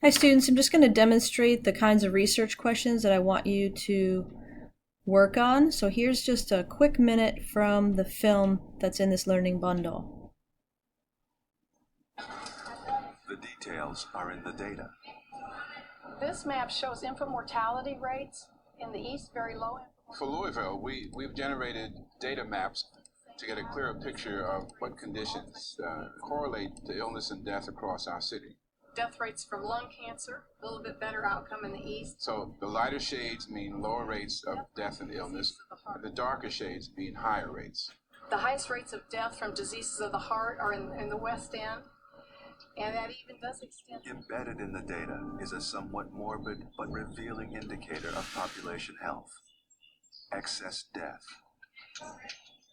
Hi students, I'm just going to demonstrate the kinds of research questions that I want you to work on. So here's just a quick minute from the film that's in this learning bundle. The details are in the data. This map shows infant mortality rates in the east, very low. For Louisville, we've generated data maps to get a clearer picture of what conditions correlate to illness and death across our city. Death rates from lung cancer, a little bit better outcome in the east. So the lighter shades mean lower rates of death and illness, and the darker shades mean higher rates. The highest rates of death from diseases of the heart are in the West End, and that even does extend. Embedded in the data is a somewhat morbid but revealing indicator of population health: excess death.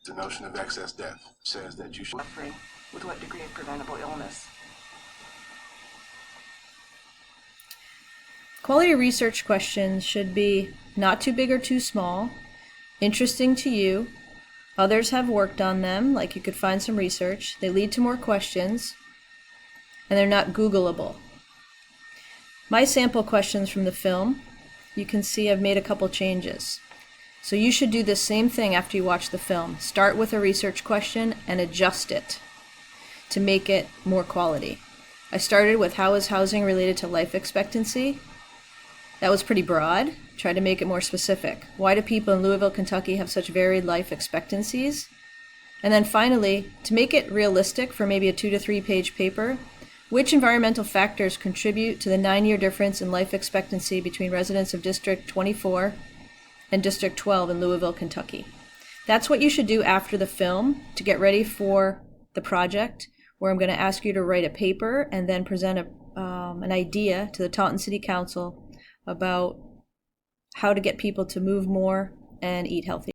The notion of excess death says that you should suffering with what degree of preventable illness. Quality research questions should be not too big or too small, interesting to you, others have worked on them, like you could find some research, they lead to more questions, and they're not Googleable. My sample questions from the film, you can see I've made a couple changes. So you should do the same thing after you watch the film. Start with a research question and adjust it to make it more quality. I started with how is housing related to life expectancy? That was pretty broad. Try to make it more specific. Why do people in Louisville, Kentucky have such varied life expectancies? And then finally, to make it realistic for maybe a 2 to 3 page paper, which environmental factors contribute to the 9-year difference in life expectancy between residents of District 24 and District 12 in Louisville, Kentucky? That's what you should do after the film to get ready for the project, where I'm going to ask you to write a paper and then present an idea to the Taunton City Council about how to get people to move more and eat healthy.